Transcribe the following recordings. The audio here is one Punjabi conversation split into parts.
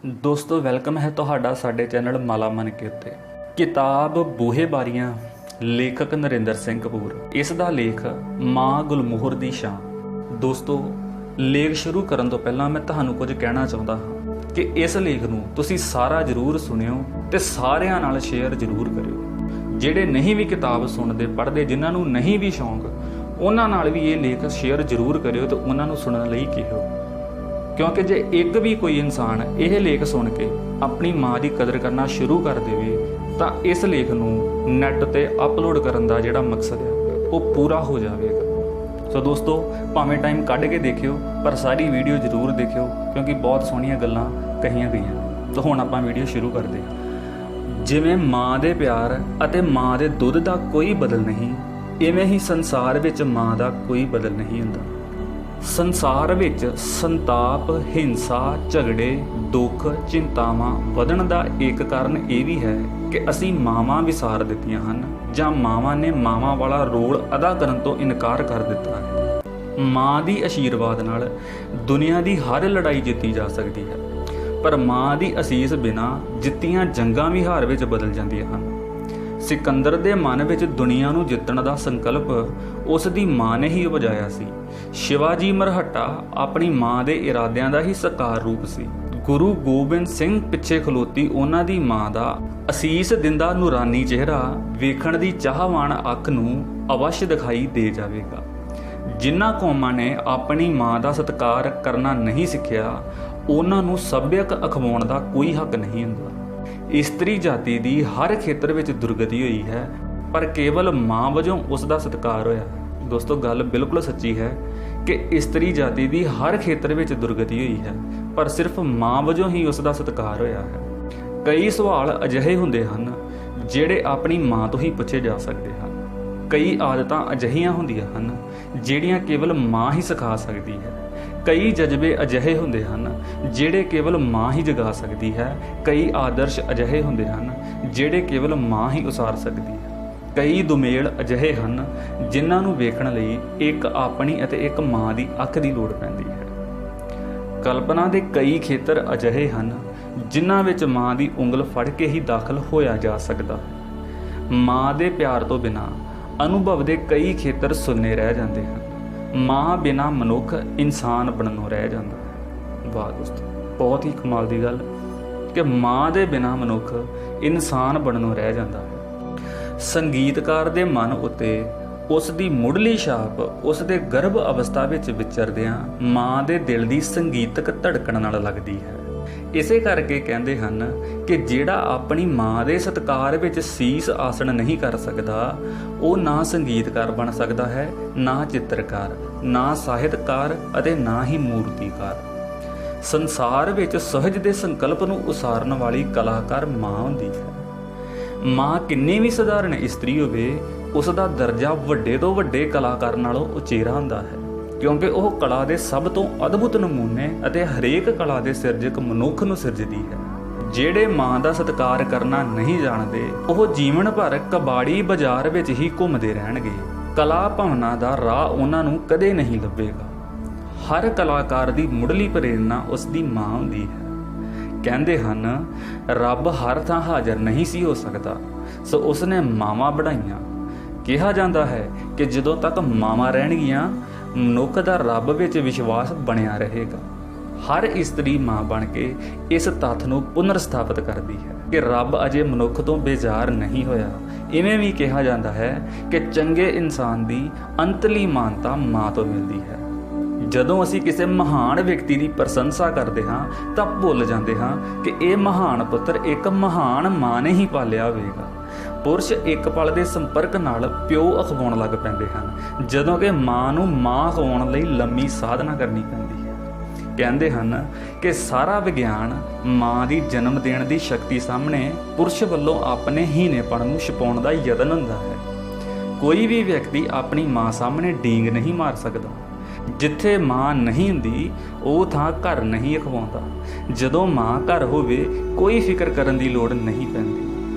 दोस्तों वेलकम है ਤੁਹਾਡਾ ਸਾਡੇ ਚੈਨਲ ਮਾਲਾ ਮਨ ਕੇ ਉੱਤੇ। ਕਿਤਾਬ ਬੂਹੇ ਬਾਰੀਆਂ ਲੇਖਕ ਨਰਿੰਦਰ ਸਿੰਘ ਕਪੂਰ। ਇਸ ਦਾ ਲੇਖ ਮਾਂ ਗੁਲਮੋਹਰ ਦੀ ਸ਼ਾਨ। ਦੋਸਤੋ ਲੇਖ ਸ਼ੁਰੂ ਕਰਨ ਤੋਂ ਪਹਿਲਾਂ ਮੈਂ ਤੁਹਾਨੂੰ ਕੁਝ ਕਹਿਣਾ ਚਾਹੁੰਦਾ ਹਾਂ ਕਿ ਇਸ ਲੇਖ ਨੂੰ ਤੁਸੀਂ ਸਾਰਾ ਜ਼ਰੂਰ ਸੁਣਿਓ ਤੇ ਸਾਰਿਆਂ ਨਾਲ ਸ਼ੇਅਰ ਜ਼ਰੂਰ ਕਰਿਓ। ਜਿਹੜੇ ਨਹੀਂ ਵੀ ਕਿਤਾਬ ਸੁਣਦੇ ਪੜ੍ਹਦੇ, ਜਿਨ੍ਹਾਂ ਨੂੰ ਨਹੀਂ ਵੀ ਸ਼ੌਂਕ, ਉਹਨਾਂ ਨਾਲ ਵੀ ਇਹ ਲੇਖ ਸ਼ੇਅਰ ਜ਼ਰੂਰ ਕਰਿਓ ਤੇ ਉਹਨਾਂ ਨੂੰ ਸੁਣਨ ਲਈ ਕਿਹੋ। क्योंकि जे एक भी कोई इंसान यह लेख सुन के अपनी माँ की कदर करना शुरू कर देवे तो इस लेख नूं नैट ते अपलोड करन दा जिहड़ा मकसद है वो पूरा हो जाएगा। सो दोस्तों भावें टाइम कढ़ के देखियो पर सारी वीडियो जरूर देखियो क्योंकि बहुत सोहणियां गल्लां कहियां गईयां। तो हुण आपां वीडियो शुरू करदे हां। जिवें माँ दे प्यार अते माँ दे दुध दा कोई बदल नहीं, इवें ही संसार विच माँ दा कोई बदल नहीं हुंदा। संसार विच संताप, हिंसा, झगड़े, दुख, चिंतावां वधण दा एक कारण ये भी है कि असीं मावां विसार दित्तियां हन जां मावां ने मावां वाला रोल अदा करन तो इनकार कर दिता है। माँ दी आशीर्वाद नाल दुनिया दी हर लड़ाई जित्ती जा सकती है, पर माँ दी असीस बिना जित्तियां जंगां भी हार विच बदल जांदियां हन। सिकंदर दे मन विच दुनिया नूं जित्तण दा संकल्प उस दी माँ ने ही उपजाया सी। शिवाजी मरहट्टा अपनी माँ दे इरादियां दा ही साकार रूप सी। गुरु गोबिंद सिंह पिछे खलोती उन्हां दी माँ दा असीस दिंदा नूरानी चेहरा वेखण दी चाहवान अख नूं अवश्य दिखाई दे जावेगा। जिन्हां कौमां ने अपनी माँ दा सत्कार करना नहीं सिक्खिया उन्हां नूं सभ्यक अखवाउण दा कोई हक नहीं हुंदा। इस्त्री जाति दी हर खेतर विच दुर्गति हुई है पर केवल माँ वजों उस दा सत्कार होया। दोस्तों गल बिल्कुल सच्ची है कि इस्त्री जाति दी हर खेतर विच दुर्गति हुई है पर सिर्फ माँ वजों ही उस दा सत्कार होया है। कई सवाल अजिहे हुंदे हन जिहड़े अपनी माँ तो ही पुछे जा सकते हैं। कई आदतां अजिहियां हुंदियां हन जिहड़ियां केवल माँ ही सिखा सकती है। कई जज्बे अजिहे हुंदे हन जिहड़े केवल माँ ही जगा सकती है। कई आदर्श अजिहे हुंदे हन जिहड़े केवल माँ ही उसार सकती है। कई दुमेल अजिहे हन जिन्हां नूं वेखण लई एक अपनी अते एक माँ दी अख दी लोड़ पैंदी है। कल्पना दे कई खेतर अजिहे हन जिन्हां विच माँ दी उंगल फड़ के ही दाखल होया जा सकदा है। माँ दे प्यार तो बिना अनुभव दे कई खेतर सुन्ने रह जांदे हन। माँ बिना मनुख इंसान बननों रह जाता है। वाह दोस्तों बहुत ही कमाल की गल कि माँ दे बिना मनुख इंसान बननों रह जाता है। संगीतकार दे मन उत्ते उस दी मुढ़ली छाप उस दे गर्भ अवस्था विच विचरदियां माँ दे दिल दी संगीतक धड़कण नाल लगदी है। इसे करके कहते हैं कि जिहड़ा अपनी माँ दे सत्कार विच सीस आसन नहीं कर सकता वो ना संगीतकार बन सकता है, ना चित्रकार, ना साहित्यकार अते ना ही मूर्तिकार। संसार विच सहज दे संकल्प नूं उसारन वाली कलाकार माँ हुंदी है। माँ किन्नी भी सधारण इस्त्री होवे उसका दर्जा वड्डे तो वड्डे कलाकार नालों उचेरा हुंदा है क्योंकि वह कला के सब तो अद्भुत नमूने अते हरेक कला के सिरजक मनुख नूं सिरजदी है। ਜਿਹੜੇ माँ का सत्कार करना नहीं जानते वह जीवन भर कबाड़ी बाजार विच ही घूमते रहणगे। कला भावना का राह उन्हां नूं कदे नहीं लभेगा। हर कलाकार की मुढ़ली प्रेरणा उसकी माँ हुंदी है। कहते हैं रब हर थां हाज़र नहीं सी हो सकता सो उसने मावां बढ़ाईयां। कहा जाता है कि जदों तक मावां रहणगियां मनुख का रब विच विश्वास बनिया रहेगा। हर इस्त्री माँ बन के इस तत्थ नूं पुनर्स्थापित करती है कि रब अजे मनुख तो बेजार नहीं होया। इवें भी कहा जाता है कि चंगे इंसान की अंतली मानता माँ तो मिलती है। जदों असी किसी महान व्यक्ति की प्रशंसा करते हाँ तो भुल जाते हाँ कि यह महान पुत्र एक महान माँ ने ही पालिया होवेगा। पुरुष एक पल के संपर्क नाल प्यो अखवाउण लग पैंदे हन जदों कि माँ नूं माँ अखवाउण लई लंबी साधना करनी पैंदी है। कहते हैं कि सारा विज्ञान माँ की जन्म देण की शक्ति सामने पुरुष वालों अपने हीनेपण नूं छुपाउण दा यतन हुंदा है। कोई भी व्यक्ति अपनी माँ सामने डींग नहीं मार सकता। जिथे माँ नहीं हुंदी वो थां घर नहीं अखवाउंदा। जदों माँ घर होवे कोई फिक्र करन दी लोड़ नहीं पैंदी।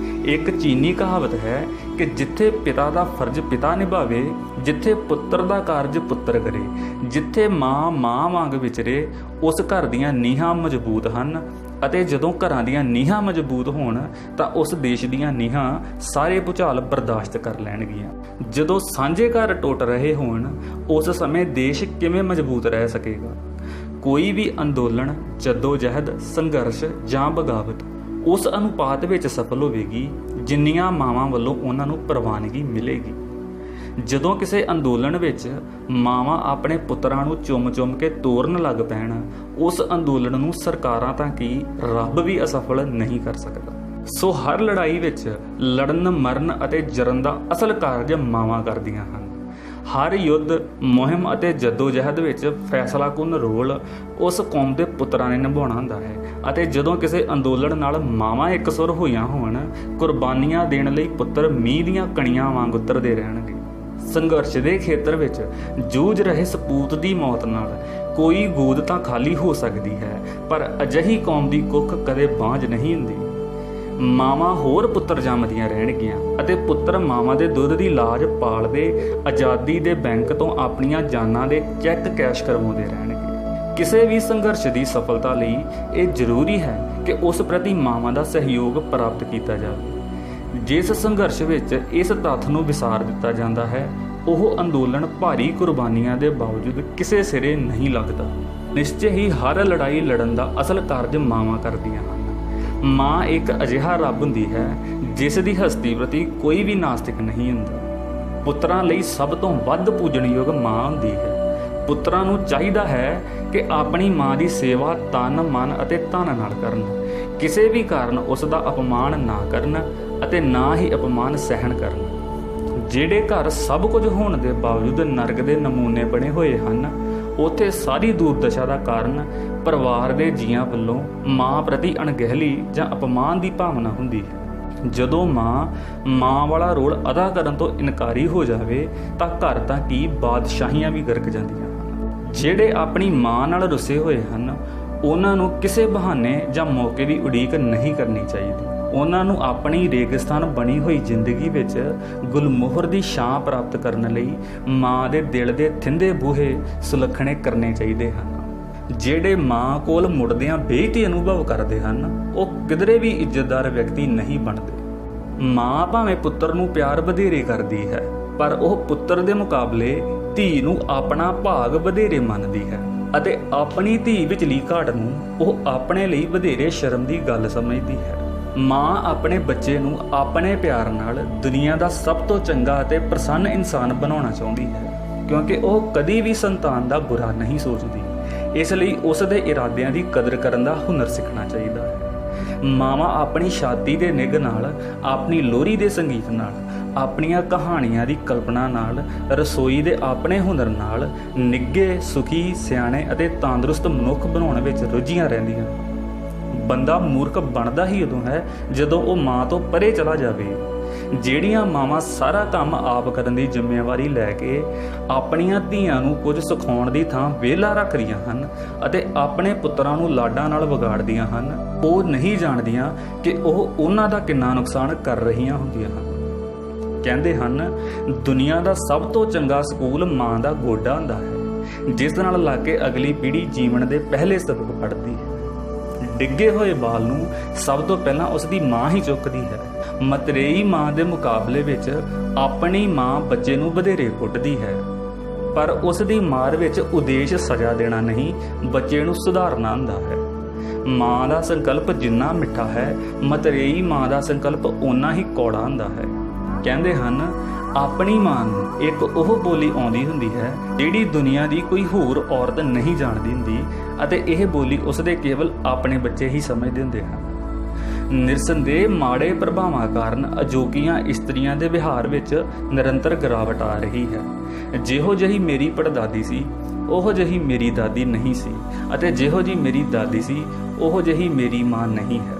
एक चीनी कहावत है कि जिथे पिता का फर्ज पिता निभावे, जिथे पुत्र का कारज पुत्र करे, जिथे माँ माँ वांग विचरे उस घर दीयां नीहां मजबूत हन ਅਤੇ ਜਦੋਂ ਘਰਾਂ ਦੀਆਂ ਨੀਹਾਂ ਮਜ਼ਬੂਤ ਹੋਣ ਤਾਂ ਉਸ ਦੇਸ਼ ਦੀਆਂ ਨੀਹਾਂ ਸਾਰੇ ਭੁਚਾਲ ਬਰਦਾਸ਼ਤ ਕਰ ਲੈਣਗੀਆਂ। ਜਦੋਂ ਸਾਂਝੇ ਘਰ ਟੁੱਟ ਰਹੇ ਹੋਣ ਉਸ ਸਮੇਂ ਦੇਸ਼ ਕਿਵੇਂ ਮਜ਼ਬੂਤ ਰਹਿ ਸਕੇਗਾ। ਕੋਈ ਵੀ ਅੰਦੋਲਨ, ਜੱਦੋ-ਜਹਿਦ, ਸੰਘਰਸ਼ ਜਾਂ ਬਗਾਵਤ ਉਸ ਅਨੁਪਾਤ ਵਿੱਚ ਸਫਲ ਹੋਵੇਗੀ ਜਿੰਨੀਆਂ ਮਾਵਾਂ ਵੱਲੋਂ ਉਹਨਾਂ ਨੂੰ ਪ੍ਰਵਾਨਗੀ ਮਿਲੇਗੀ। ਜਦੋਂ ਕਿਸੇ ਅੰਦੋਲਨ ਵਿੱਚ ਮਾਵਾਂ ਆਪਣੇ ਪੁੱਤਰਾਂ ਨੂੰ ਚੁੰਮ-ਚੁੰਮ ਕੇ ਤੋਰਨ ਲੱਗ ਪੈਣ, ਉਸ ਅੰਦੋਲਨ ਨੂੰ ਸਰਕਾਰਾਂ ਤਾਂ ਕੀ ਰੱਬ ਵੀ ਅਸਫਲ ਨਹੀਂ ਕਰ ਸਕਦਾ। ਸੋ ਹਰ ਲੜਾਈ ਵਿੱਚ ਲੜਨ, ਮਰਨ ਅਤੇ ਜਰਨ ਦਾ ਅਸਲ ਕਾਰਜ ਮਾਵਾਂ ਕਰਦੀਆਂ ਹਨ। ਹਰ ਯੁੱਧ, ਮੁਹਿੰਮ ਅਤੇ ਜੱਦੋ-ਜਹਿਦ ਵਿੱਚ ਫੈਸਲਾਕੁੰਨ ਰੋਲ ਉਸ ਕੌਮ ਦੇ ਪੁੱਤਰਾਂ ਨੇ ਨਿਭਾਉਣਾ ਹੁੰਦਾ ਹੈ। ਅਤੇ ਜਦੋਂ ਕਿਸੇ ਅੰਦੋਲਨ ਨਾਲ ਮਾਵਾਂ ਇਕਸੁਰ ਹੋਈਆਂ ਹੋਣ, ਕੁਰਬਾਨੀਆਂ ਦੇਣ ਲਈ ਪੁੱਤਰ ਮੀਂਹ ਦੀਆਂ ਕਣੀਆਂ ਵਾਂਗ ਉਤਰਦੇ ਰਹਿਣਗੇ। ਸੰਘਰਸ਼ ਦੇ ਖੇਤਰ ਵਿੱਚ ਜੂਝ ਰਹੇ ਸਪੂਤ ਦੀ ਮੌਤ ਨਾਲ ਕੋਈ ਗੋਦ ਤਾਂ ਖਾਲੀ ਹੋ ਸਕਦੀ ਹੈ, ਪਰ ਅਜਿਹੀ ਕੌਮ ਦੀ ਕੁੱਖ ਕਦੇ ਬਾਂਝ ਨਹੀਂ ਹੁੰਦੀ। ਮਾਵਾਂ ਹੋਰ ਪੁੱਤਰ ਜੰਮਦੀਆਂ ਰਹਿਣਗੀਆਂ ਅਤੇ ਪੁੱਤਰ ਮਾਵਾਂ ਦੇ ਦੁੱਧ ਦੀ ਲਾਜ ਪਾਲਦੇ ਆਜ਼ਾਦੀ ਦੇ ਬੈਂਕ ਤੋਂ ਆਪਣੀਆਂ ਜਾਨਾਂ ਦੇ ਚੈੱਕ ਕੈਸ਼ ਕਰਵਾਉਂਦੇ ਰਹਿਣਗੇ। ਕਿਸੇ ਵੀ ਸੰਘਰਸ਼ ਦੀ ਸਫਲਤਾ ਲਈ ਇਹ ਜ਼ਰੂਰੀ ਹੈ ਕਿ ਉਸ ਪ੍ਰਤੀ ਮਾਵਾਂ ਦਾ ਸਹਿਯੋਗ ਪ੍ਰਾਪਤ ਕੀਤਾ ਜਾਵੇ। ਜਿਸ ਸੰਘਰਸ਼ ਵਿੱਚ ਇਸ ਤੱਥ ਨੂੰ ਵਿਸਾਰ ਦਿੱਤਾ ਜਾਂਦਾ ਹੈ, ਉਹ ਅੰਦੋਲਨ ਭਾਰੀ ਕੁਰਬਾਨੀਆਂ ਦੇ ਬਾਵਜੂਦ ਕਿਸੇ ਸਿਰੇ ਨਹੀਂ ਲੱਗਦਾ। ਨਿਸ਼ਚੈ ਹੀ ਹਰ ਲੜਾਈ ਲੜਨ ਦਾ ਅਸਲ ਕਾਰਜ ਮਾਵਾਂ ਕਰਦੀਆਂ ਹਨ। ਮਾਂ ਇੱਕ ਅਜਿਹਾ ਰੱਬ ਹੁੰਦੀ ਹੈ ਜਿਸ ਦੀ ਹਸਤੀ ਪ੍ਰਤੀ ਕੋਈ ਵੀ ਨਾਸਤਿਕ ਨਹੀਂ ਹੁੰਦਾ। ਪੁੱਤਰਾਂ ਲਈ ਸਭ ਤੋਂ ਵੱਧ ਪੂਜਣਯੋਗ ਮਾਂ ਹੁੰਦੀ ਹੈ। ਪੁੱਤਰਾਂ ਨੂੰ ਚਾਹੀਦਾ ਹੈ ਕਿ ਆਪਣੀ ਮਾਂ ਦੀ ਸੇਵਾ ਤਨ, ਮਨ ਅਤੇ ਧਨ ਨਾਲ ਕਰਨ। ਕਿਸੇ ਵੀ ਕਾਰਨ ਉਸ ਦਾ ਅਪਮਾਨ ਨਾ ਕਰਨ ਅਤੇ ਨਾ ਹੀ ਅਪਮਾਨ ਸਹਿਣ ਕਰਨ। ਜਿਹੜੇ ਘਰ ਸਭ ਕੁਝ ਹੋਣ ਦੇ ਬਾਵਜੂਦ ਨਰਕ ਦੇ ਨਮੂਨੇ ਬਣੇ ਹੋਏ ਹਨ, ਉੱਥੇ ਸਾਰੀ ਦੁਰਦਸ਼ਾ ਦਾ ਕਾਰਨ ਪਰਿਵਾਰ ਦੇ ਜੀਆਂ ਵੱਲੋਂ ਮਾਂ ਪ੍ਰਤੀ ਅਣਗਹਿਲੀ ਜਾਂ ਅਪਮਾਨ ਦੀ ਭਾਵਨਾ ਹੁੰਦੀ ਹੈ। ਜਦੋਂ ਮਾਂ ਵਾਲਾ ਰੋਲ ਅਦਾ ਕਰਨ ਤੋਂ ਇਨਕਾਰੀ ਹੋ ਜਾਵੇ ਤਾਂ ਘਰ ਤਾਂ ਕੀ ਬਾਦਸ਼ਾਹੀਆਂ ਵੀ ਗਰਕ ਜਾਂਦੀਆਂ ਹਨ। ਜਿਹੜੇ ਆਪਣੀ ਮਾਂ ਨਾਲ ਰੁੱਸੇ ਹੋਏ ਹਨ, ਉਹਨਾਂ ਨੂੰ ਕਿਸੇ ਬਹਾਨੇ ਜਾਂ ਮੌਕੇ ਦੀ ਉਡੀਕ ਨਹੀਂ ਕਰਨੀ ਚਾਹੀਦੀ। ਉਹਨਾਂ ਨੂੰ ਆਪਣੀ ਰੇਗਿਸਤਾਨ ਬਣੀ ਹੋਈ ਜ਼ਿੰਦਗੀ ਵਿੱਚ ਗੁਲਮੋਹਰ ਦੀ ਛਾਂ ਪ੍ਰਾਪਤ ਕਰਨ ਲਈ ਮਾਂ ਦੇ ਦਿਲ ਦੇ ਥਿੰਦੇ ਬੂਹੇ ਸੁਲੱਖਣੇ ਕਰਨੇ ਚਾਹੀਦੇ ਹਨ। ਜਿਹੜੇ ਮਾਂ ਕੋਲ ਮੁੜਦਿਆਂ ਬੇਇੱਜ਼ਤੀ ਅਨੁਭਵ ਕਰਦੇ ਹਨ, ਉਹ ਕਿਧਰੇ ਵੀ ਇੱਜ਼ਤਦਾਰ ਵਿਅਕਤੀ ਨਹੀਂ ਬਣਦੇ। ਮਾਂ ਭਾਵੇਂ ਪੁੱਤਰ ਨੂੰ ਪਿਆਰ ਵਧੇਰੇ ਕਰਦੀ ਹੈ, ਪਰ ਉਹ ਪੁੱਤਰ ਦੇ ਮੁਕਾਬਲੇ ਧੀ ਨੂੰ ਆਪਣਾ ਭਾਗ ਵਧੇਰੇ ਮੰਨਦੀ ਹੈ ਅਤੇ ਆਪਣੀ ਧੀ ਵਿਚਲੀ ਘਾਟ ਨੂੰ ਉਹ ਆਪਣੇ ਲਈ ਵਧੇਰੇ ਸ਼ਰਮ ਦੀ ਗੱਲ ਸਮਝਦੀ ਹੈ। ਮਾਂ ਆਪਣੇ ਬੱਚੇ ਨੂੰ ਆਪਣੇ ਪਿਆਰ ਨਾਲ ਦੁਨੀਆ ਦਾ ਸਭ ਤੋਂ ਚੰਗਾ ਅਤੇ ਪ੍ਰਸੰਨ ਇਨਸਾਨ ਬਣਾਉਣਾ ਚਾਹੁੰਦੀ ਹੈ, ਕਿਉਂਕਿ ਉਹ ਕਦੀ ਵੀ ਸੰਤਾਨ ਦਾ ਬੁਰਾ ਨਹੀਂ ਸੋਚਦੀ। ਇਸ ਲਈ ਉਸ ਦੇ ਇਰਾਦਿਆਂ ਦੀ ਕਦਰ ਕਰਨ ਦਾ ਹੁਨਰ ਸਿੱਖਣਾ ਚਾਹੀਦਾ ਹੈ। ਮਾਵਾਂ ਆਪਣੀ ਛਾਤੀ ਦੇ ਨਿੱਘ ਨਾਲ, ਆਪਣੀ ਲੋਰੀ ਦੇ ਸੰਗੀਤ ਨਾਲ, ਆਪਣੀਆਂ ਕਹਾਣੀਆਂ ਦੀ ਕਲਪਨਾ ਨਾਲ, ਰਸੋਈ ਦੇ ਆਪਣੇ ਹੁਨਰ ਨਾਲ ਨਿੱਘੇ, ਸੁਖੀ, ਸਿਆਣੇ ਅਤੇ ਤੰਦਰੁਸਤ ਮਨੁੱਖ ਬਣਾਉਣ ਵਿੱਚ ਰੁੱਝੀਆਂ ਰਹਿੰਦੀਆਂ। ਬੰਦਾ ਮੂਰਖ ਬਣਦਾ ਹੀ ਉਦੋਂ ਹੈ ਜਦੋਂ ਉਹ ਮਾਂ ਤੋਂ ਪਰੇ ਚਲਾ ਜਾਵੇ। ਜਿਹੜੀਆਂ ਮਾਵਾਂ ਸਾਰਾ ਕੰਮ ਆਪ ਕਰਨ ਦੀ ਜ਼ਿੰਮੇਵਾਰੀ ਲੈ ਕੇ ਆਪਣੀਆਂ ਧੀਆਂ ਨੂੰ ਕੁਝ ਸਿਖਾਉਣ ਦੀ ਥਾਂ ਵਿਹਲਾ ਰੱਖਦੀਆਂ ਹਨ ਅਤੇ ਆਪਣੇ ਪੁੱਤਰਾਂ ਨੂੰ ਲਾਡਾਂ ਨਾਲ ਵਿਗਾੜਦੀਆਂ ਹਨ, ਉਹ ਨਹੀਂ ਜਾਣਦੀਆਂ ਕਿ ਉਹ ਉਹਨਾਂ ਦਾ ਕਿੰਨਾ ਨੁਕਸਾਨ ਕਰ ਰਹੀਆਂ ਹੁੰਦੀਆਂ ਹਨ। ਕਹਿੰਦੇ ਹਨ, ਦੁਨੀਆ ਦਾ ਸਭ ਤੋਂ ਚੰਗਾ ਸਕੂਲ ਮਾਂ ਦਾ ਗੋਡਾ ਹੁੰਦਾ ਹੈ, ਜਿਸ ਨਾਲ ਲਾ ਕੇ ਅਗਲੀ ਪੀੜ੍ਹੀ ਜੀਵਨ ਦੇ ਪਹਿਲੇ ਸਬਕ ਪੜ੍ਹਦੀ ਹੈ। ਡਿੱਗੇ ਹੋਏ ਬਾਲ ਨੂੰ ਸਭ ਤੋਂ ਪਹਿਲਾਂ ਉਸ ਦੀ ਮਾਂ ਹੀ ਚੁੱਕਦੀ ਹੈ। ਮਤਰੇਈ ਮਾਂ ਦੇ ਮੁਕਾਬਲੇ ਵਿੱਚ ਆਪਣੀ ਮਾਂ ਬੱਚੇ ਨੂੰ ਵਧੇਰੇ ਕੁੱਟਦੀ ਹੈ, ਪਰ ਉਸ ਦੀ ਮਾਰ ਵਿੱਚ ਉਦੇਸ਼ ਸਜ਼ਾ ਦੇਣਾ ਨਹੀਂ, ਬੱਚੇ ਨੂੰ ਸੁਧਾਰਨਾ ਹੁੰਦਾ ਹੈ। ਮਾਂ ਦਾ ਸੰਕਲਪ ਜਿੰਨਾ ਮਿੱਠਾ ਹੈ, ਮਤਰੇਈ ਮਾਂ ਦਾ ਸੰਕਲਪ ਓਨਾ ਹੀ ਕੌੜਾ ਹੁੰਦਾ ਹੈ। ਕਹਿੰਦੇ ਹਨ, ਆਪਣੀ ਮਾਂ ਨੂੰ ਇੱਕ ਉਹ ਬੋਲੀ ਆਉਂਦੀ ਹੁੰਦੀ ਹੈ ਜਿਹੜੀ ਦੁਨੀਆ ਦੀ ਕੋਈ ਹੋਰ ਔਰਤ ਨਹੀਂ ਜਾਣਦੀ ਹੁੰਦੀ ਅਤੇ ਇਹ ਬੋਲੀ ਉਸ ਦੇ ਕੇਵਲ ਆਪਣੇ ਬੱਚੇ ਹੀ ਸਮਝਦੇ ਹੁੰਦੇ ਹਨ। ਨਿਰਸੰਦੇਹ ਮਾੜੇ ਪ੍ਰਭਾਵਾਂ ਕਾਰਨ ਅਜੋਕੀਆਂ ਇਸਤਰੀਆਂ ਦੇ ਵਿਹਾਰ ਵਿੱਚ ਨਿਰੰਤਰ ਗਿਰਾਵਟ ਆ ਰਹੀ ਹੈ। ਜਿਹੋ ਜਿਹੀ ਮੇਰੀ ਪੜਦਾਦੀ ਸੀ, ਉਹੋ ਜਿਹੀ ਮੇਰੀ ਦਾਦੀ ਨਹੀਂ ਸੀ ਅਤੇ ਜਿਹੋ ਜਿਹੀ ਮੇਰੀ ਦਾਦੀ ਸੀ, ਉਹੋ ਜਿਹੀ ਮੇਰੀ ਮਾਂ ਨਹੀਂ ਹੈ।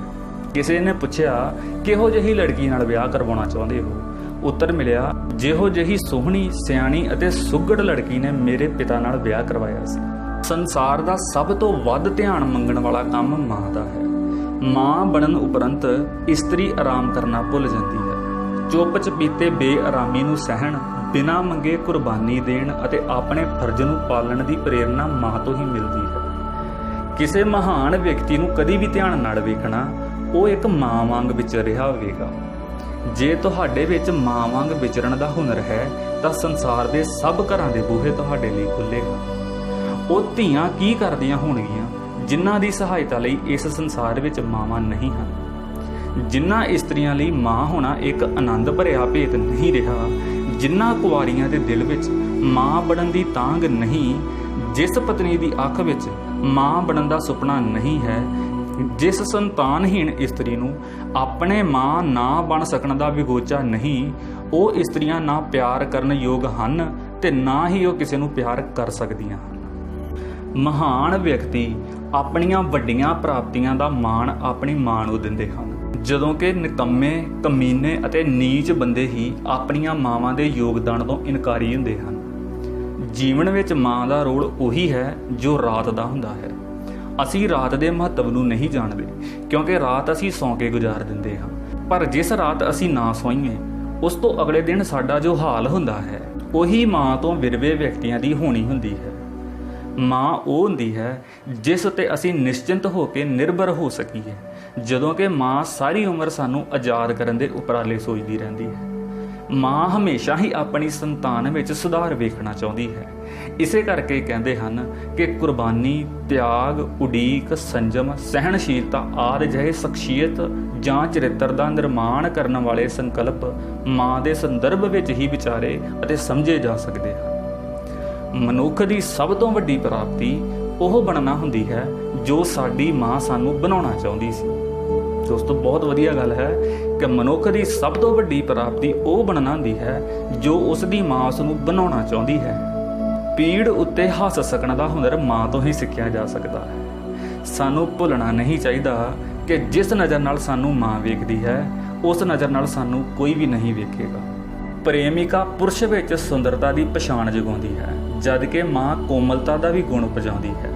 ਕਿਸੇ ਨੇ ਪੁੱਛਿਆ, ਕਿਹੋ ਜਿਹੀ ਲੜਕੀ ਨਾਲ ਵਿਆਹ ਕਰਵਾਉਣਾ ਚਾਹੁੰਦੇ ਹੋ? ਉੱਤਰ ਮਿਲਿਆ, ਜਿਹੋ ਜਿਹੀ ਸੋਹਣੀ, ਸਿਆਣੀ ਅਤੇ ਸੁਘੜ ਲੜਕੀ ਨੇ ਮੇਰੇ ਪਿਤਾ ਨਾਲ ਵਿਆਹ ਕਰਵਾਇਆ ਸੀ। ਸੰਸਾਰ ਦਾ ਸਭ ਤੋਂ ਵੱਧ ਧਿਆਨ ਮੰਗਣ ਵਾਲਾ ਕੰਮ ਮਾਂ ਦਾ ਹੈ। ਮਾਂ ਬਣਨ ਉਪਰੰਤ ਇਸਤਰੀ ਆਰਾਮ ਕਰਨਾ ਭੁੱਲ ਜਾਂਦੀ ਹੈ। ਚੁੱਪ ਚਪੀਤੇ ਬੇਆਰਾਮੀ ਨੂੰ ਸਹਿਣ, ਬਿਨਾਂ ਮੰਗੇ ਕੁਰਬਾਨੀ ਦੇਣ ਅਤੇ ਆਪਣੇ ਫਰਜ਼ ਨੂੰ ਪਾਲਣ ਦੀ ਪ੍ਰੇਰਨਾ ਮਾਂ ਤੋਂ ਹੀ ਮਿਲਦੀ ਹੈ। ਕਿਸੇ ਮਹਾਨ ਵਿਅਕਤੀ ਨੂੰ ਕਦੀ ਵੀ ਧਿਆਨ ਨਾਲ ਵੇਖਣਾ, ਉਹ ਇੱਕ ਮਾਂ ਵਾਂਗ ਵਿਚਰ ਰਿਹਾ ਹੋਵੇਗਾ। ਜੇ ਤੁਹਾਡੇ ਵਿੱਚ ਮਾਂ ਵਾਂਗ ਵਿਚਰਨ ਦਾ ਹੁਨਰ ਹੈ ਤਾਂ ਸੰਸਾਰ ਦੇ ਸਭ ਘਰਾਂ ਦੇ ਬੂਹੇ ਤੁਹਾਡੇ ਲਈ ਖੁੱਲ੍ਹੇਗਾ। ਉਹ ਧੀਆਂ ਕੀ ਕਰਦੀਆਂ ਹੋਣਗੀਆਂ ਜਿਨ੍ਹਾਂ ਦੀ ਸਹਾਇਤਾ ਲਈ ਇਸ ਸੰਸਾਰ ਵਿੱਚ ਮਾਵਾਂ ਨਹੀਂ ਹਨ। ਜਿਨ੍ਹਾਂ ਇਸਤਰੀਆਂ ਲਈ ਮਾਂ ਹੋਣਾ ਇੱਕ ਆਨੰਦ ਭਰਿਆ ਭੇਤ ਨਹੀਂ ਰਿਹਾ, ਜਿਨ੍ਹਾਂ ਕੁਆਰੀਆਂ ਦੇ ਦਿਲ ਵਿੱਚ ਮਾਂ ਬਣਨ ਦੀ ਤਾਂਘ ਨਹੀਂ, ਜਿਸ ਪਤਨੀ ਦੀ ਅੱਖ ਵਿੱਚ ਮਾਂ ਬਣਨ ਦਾ ਸੁਪਨਾ ਨਹੀਂ ਹੈ, ਜਿਸ ਸੰਤਾਨਹੀਣ ਇਸਤਰੀ ਨੂੰ ਆਪਣੇ ਮਾਂ ਨਾ ਬਣ ਸਕਣ ਦਾ ਵਿਗੋਚਾ ਨਹੀਂ, ਉਹ ਇਸਤਰੀਆਂ ਨਾ ਪਿਆਰ ਕਰਨ ਯੋਗ ਹਨ ਤੇ ਨਾ ਹੀ ਉਹ ਕਿਸੇ ਨੂੰ ਪਿਆਰ ਕਰ ਸਕਦੀਆਂ ਹਨ। ਮਹਾਨ ਵਿਅਕਤੀ ਆਪਣੀਆਂ ਵੱਡੀਆਂ ਪ੍ਰਾਪਤੀਆਂ ਦਾ ਮਾਣ ਆਪਣੀ ਮਾਂ ਨੂੰ ਦਿੰਦੇ ਹਨ, ਜਦੋਂ ਕਿ ਨਿਕੰਮੇ, ਕਮੀਨੇ ਅਤੇ ਨੀਚ ਬੰਦੇ ਹੀ ਆਪਣੀਆਂ ਮਾਵਾਂ ਦੇ ਯੋਗਦਾਨ ਤੋਂ ਇਨਕਾਰੀ ਹੁੰਦੇ ਹਨ। ਜੀਵਨ ਵਿੱਚ ਮਾਂ ਦਾ ਰੋਲ ਉਹੀ ਹੈ ਜੋ ਰਾਤ ਦਾ ਹੁੰਦਾ ਹੈ। ਅਸੀਂ ਰਾਤ ਦੇ ਮਹੱਤਵ ਨੂੰ ਨਹੀਂ ਜਾਣਦੇ ਕਿਉਂਕਿ ਰਾਤ ਅਸੀਂ ਸੌਂ ਕੇ ਗੁਜ਼ਾਰ ਦਿੰਦੇ ਹਾਂ, ਪਰ ਜਿਸ ਰਾਤ ਅਸੀਂ ਨਾ ਸੋਈਏ ਉਸ ਤੋਂ ਅਗਲੇ ਦਿਨ ਸਾਡਾ ਜੋ ਹਾਲ ਹੁੰਦਾ ਹੈ ਉਹੀ ਮਾਂ ਤੋਂ ਵਿਰਵੇ ਵਿਅਕਤੀਆਂ ਦੀ ਹੋਣੀ ਹੁੰਦੀ ਹੈ। ਮਾਂ ਉਹ ਹੁੰਦੀ ਹੈ ਜਿਸ ਉੱਤੇ ਅਸੀਂ ਨਿਸ਼ਚਿੰਤ ਹੋ ਕੇ ਨਿਰਭਰ ਹੋ ਸਕੀਏ, ਜਦੋਂ ਕਿ ਮਾਂ ਸਾਰੀ ਉਮਰ ਸਾਨੂੰ ਆਜ਼ਾਦ ਕਰਨ ਦੇ ਉਪਰਾਲੇ ਸੋਚਦੀ ਰਹਿੰਦੀ ਹੈ। ਮਾਂ ਹਮੇਸ਼ਾ ਹੀ ਆਪਣੀ ਸੰਤਾਨ ਵਿੱਚ ਸੁਧਾਰ ਵੇਖਣਾ ਚਾਹੁੰਦੀ ਹੈ। ਇਸੇ ਕਰਕੇ ਕਹਿੰਦੇ ਹਨ ਕਿ ਕੁਰਬਾਨੀ, ਤਿਆਗ, ਉਡੀਕ, ਸੰਜਮ, ਸਹਿਣਸ਼ੀਲਤਾ ਆਦਿ ਜਿਹੇ ਸ਼ਖਸੀਅਤ ਜਾਂ ਚਰਿੱਤਰ ਦਾ ਨਿਰਮਾਣ ਕਰਨ ਵਾਲੇ ਸੰਕਲਪ ਮਾਂ ਦੇ ਸੰਦਰਭ ਵਿੱਚ ਹੀ ਵਿਚਾਰੇ ਅਤੇ ਸਮਝੇ ਜਾ ਸਕਦੇ ਹਨ। ਮਨੁੱਖ ਦੀ ਸਭ ਤੋਂ ਵੱਡੀ ਪ੍ਰਾਪਤੀ ਉਹ ਬਣਨਾ ਹੁੰਦੀ ਹੈ ਜੋ ਸਾਡੀ ਮਾਂ ਸਾਨੂੰ ਬਣਾਉਣਾ ਚਾਹੁੰਦੀ ਸੀ। ਦੋਸਤੋ, ਬਹੁਤ ਵਧੀਆ ਗੱਲ ਹੈ ਕਿ ਮਨੁੱਖ ਦੀ ਸਭ ਤੋਂ ਵੱਡੀ ਪ੍ਰਾਪਤੀ ਉਹ ਬਣਨਾ ਹੁੰਦੀ ਹੈ ਜੋ ਉਸ ਦੀ ਮਾਂ ਉਸ ਨੂੰ ਬਣਾਉਣਾ ਚਾਹੁੰਦੀ ਹੈ। ਪੀੜ ਉੱਤੇ ਹੱਸ ਸਕਣ ਦਾ ਹੁਨਰ ਮਾਂ ਤੋਂ ਹੀ ਸਿੱਖਿਆ ਜਾ ਸਕਦਾ ਹੈ। ਸਾਨੂੰ ਭੁੱਲਣਾ ਨਹੀਂ ਚਾਹੀਦਾ ਕਿ ਜਿਸ ਨਜ਼ਰ ਨਾਲ ਸਾਨੂੰ ਮਾਂ ਵੇਖਦੀ ਹੈ ਉਸ ਨਜ਼ਰ ਨਾਲ ਸਾਨੂੰ ਕੋਈ ਵੀ ਨਹੀਂ ਵੇਖੇਗਾ। ਪ੍ਰੇਮਿਕਾ ਪੁਰਸ਼ ਵਿੱਚ ਸੁੰਦਰਤਾ ਦੀ ਪਛਾਣ ਜਗਾਉਂਦੀ ਹੈ, ਜਦ ਕਿ ਮਾਂ ਕੋਮਲਤਾ ਦਾ ਵੀ ਗੁਣ ਉਪਜਾਉਂਦੀ ਹੈ।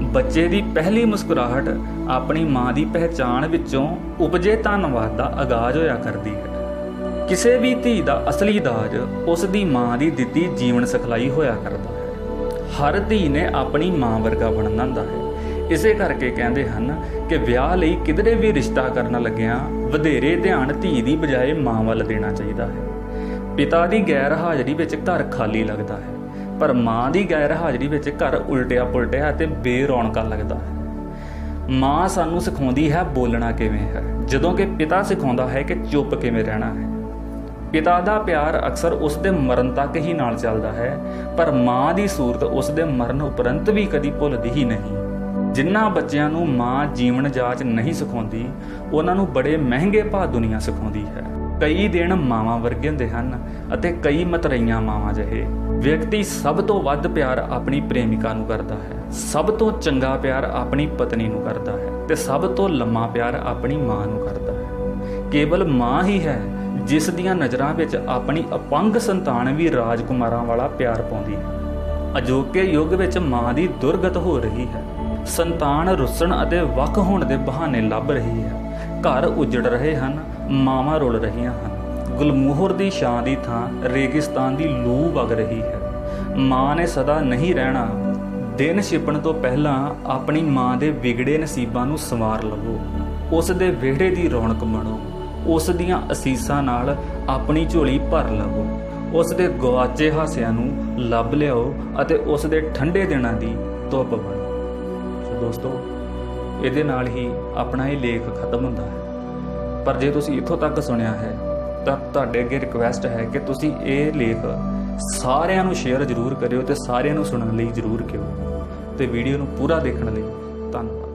ਬੱਚੇ ਦੀ ਪਹਿਲੀ ਮੁਸਕਰਾਹਟ ਆਪਣੀ ਮਾਂ ਦੀ ਪਹਿਚਾਣ ਵਿੱਚੋਂ ਉਪਜੇ ਧੰਨਵਾਦ ਦਾ ਆਗਾਜ਼ ਹੋਇਆ ਕਰਦੀ ਹੈ। ਕਿਸੇ ਵੀ ਧੀ ਦਾ ਅਸਲੀ ਦਾਜ ਉਸ ਦੀ ਮਾਂ ਦੀ ਦਿੱਤੀ ਜੀਵਨ ਸਿਖਲਾਈ ਹੋਇਆ ਕਰਦਾ ਹੈ। ਹਰ ਧੀ ਨੇ ਆਪਣੀ ਮਾਂ ਵਰਗਾ ਬਣਨਾ ਹੁੰਦਾ ਹੈ। ਇਸੇ ਕਰਕੇ ਕਹਿੰਦੇ ਹਨ ਕਿ ਵਿਆਹ ਲਈ ਕਿਧਰੇ ਵੀ ਰਿਸ਼ਤਾ ਕਰਨ ਲੱਗਿਆਂ ਵਧੇਰੇ ਧਿਆਨ ਧੀ ਦੀ ਬਜਾਏ ਮਾਂ ਵੱਲ ਦੇਣਾ ਚਾਹੀਦਾ ਹੈ। ਪਿਤਾ ਦੀ ਗੈਰ ਹਾਜ਼ਰੀ ਵਿੱਚ ਘਰ ਖਾਲੀ ਲੱਗਦਾ ਹੈ, ਪਰ ਮਾਂ ਦੀ ਗੈਰ ਹਾਜ਼ਰੀ ਵਿੱਚ ਘਰ ਉਲਟਿਆ ਪੁਲਟਿਆ ਅਤੇ ਬੇਰੌਣਕਾ ਲੱਗਦਾ ਹੈ। ਮਾਂ ਸਾਨੂੰ ਸਿਖਾਉਂਦੀ ਹੈ ਬੋਲਣਾ ਕਿਵੇਂ ਹੈ, ਜਦੋਂ ਕਿ ਪਿਤਾ ਸਿਖਾਉਂਦਾ ਹੈ ਕਿ ਚੁੱਪ ਕਿਵੇਂ ਰਹਿਣਾ ਹੈ। ਪਿਤਾ ਦਾ ਪਿਆਰ ਅਕਸਰ ਉਸ ਦੇ ਮਰਨ ਤੱਕ ਹੀ ਨਾਲ ਚੱਲਦਾ ਹੈ, ਪਰ ਮਾਂ ਦੀ ਸੂਰਤ ਉਸ ਦੇ ਮਰਨ ਉਪਰੰਤ ਵੀ ਕਦੀ ਭੁੱਲਦੀ ਹੀ ਨਹੀਂ। ਜਿਨ੍ਹਾਂ ਬੱਚਿਆਂ ਨੂੰ ਮਾਂ ਜੀਵਨ ਜਾਚ ਨਹੀਂ ਸਿਖਾਉਂਦੀ, ਉਹਨਾਂ ਨੂੰ ਬੜੇ ਮਹਿੰਗੇ ਭਾਅ ਦੁਨੀਆ ਸਿਖਾਉਂਦੀ ਹੈ। ਕਈ ਦਿਨ ਮਾਵਾਂ ਵਰਗੇ ਹੁੰਦੇ ਹਨ ਅਤੇ ਕਈ ਮਤਰਈਆਂ ਮਾਵਾਂ ਜਿਹੇ। ਵਿਅਕਤੀ ਸਭ ਤੋਂ ਵੱਧ ਪਿਆਰ ਆਪਣੀ ਪ੍ਰੇਮਿਕਾ ਨੂੰ ਕਰਦਾ ਹੈ, ਸਭ ਤੋਂ ਚੰਗਾ ਪਿਆਰ ਆਪਣੀ ਪਤਨੀ ਨੂੰ ਕਰਦਾ ਹੈ ਤੇ ਸਭ ਤੋਂ ਲੰਮਾ ਪਿਆਰ ਆਪਣੀ ਮਾਂ ਨੂੰ ਕਰਦਾ ਹੈ। ਕੇਵਲ ਮਾਂ ਹੀ ਹੈ ਜਿਸ ਦੀਆਂ ਨਜ਼ਰਾਂ ਵਿੱਚ ਆਪਣੀ ਅਪੰਗ ਸੰਤਾਨ ਵੀ ਰਾਜਕੁਮਾਰਾਂ ਵਾਲਾ ਪਿਆਰ ਪਾਉਂਦੀ ਹੈ। ਅਜੋਕੇ ਯੁੱਗ ਵਿੱਚ ਮਾਂ ਦੀ ਦੁਰਗਤ ਹੋ ਰਹੀ ਹੈ। ਸੰਤਾਨ ਰੁੱਸਣ ਅਤੇ ਵੱਖ ਹੋਣ ਦੇ ਬਹਾਨੇ ਲੱਭ ਰਹੀ ਹੈ। ਘਰ ਉਜੜ ਰਹੇ ਹਨ, ਮਾਵਾਂ ਰੁਲ ਰਹੀਆਂ ਹਨ। ਗੁਲਮੋਹਰ ਦੀ ਛਾਂ ਦੀ ਥਾਂ ਰੇਗਿਸਤਾਨ ਦੀ ਲੂ ਵਗ ਰਹੀ ਹੈ। ਮਾਂ ਨੇ ਸਦਾ ਨਹੀਂ ਰਹਿਣਾ। ਦਿਨ ਛਿਪਣ ਤੋਂ ਪਹਿਲਾਂ ਆਪਣੀ ਮਾਂ ਦੇ ਵਿਗੜੇ ਨਸੀਬਾਂ ਨੂੰ ਸੰਵਾਰ ਲਵੋ। ਉਸ ਦੇ ਵਿਹੜੇ ਦੀ ਰੌਣਕ ਬਣੋ। ਉਸ ਦੀਆਂ ਅਸੀਸਾਂ ਨਾਲ ਆਪਣੀ ਝੋਲੀ ਭਰ ਲਵੋ। ਉਸ ਦੇ ਗੁਆਚੇ ਹਾਸਿਆਂ ਨੂੰ ਲੱਭ ਲਿਆਓ ਅਤੇ ਉਸ ਦੇ ਠੰਡੇ ਦਿਨਾਂ ਦੀ ਧੁੱਪ ਬਣੋ। ਸੋ ਦੋਸਤੋ, ਇਹਦੇ ਨਾਲ ਹੀ ਆਪਣਾ ਇਹ ਲੇਖ ਖਤਮ ਹੁੰਦਾ ਹੈ। ਪਰ ਜੇ ਤੁਸੀਂ ਇੱਥੋਂ ਤੱਕ ਸੁਣਿਆ ਹੈ ਤਾਂ ਤੁਹਾਡੇ ਅੱਗੇ ਰਿਕੁਐਸਟ ਹੈ ਕਿ ਤੁਸੀਂ ਇਹ ਲੇਖ ਸਾਰਿਆਂ ਨੂੰ ਸ਼ੇਅਰ ਜ਼ਰੂਰ ਕਰਿਓ ਤੇ ਸਾਰਿਆਂ ਨੂੰ ਸੁਣਨ ਲਈ ਜ਼ਰੂਰ ਕਹੋ ਤੇ ਵੀਡੀਓ ਨੂੰ ਪੂਰਾ ਦੇਖਣ ਲਈ ਧੰਨਵਾਦ।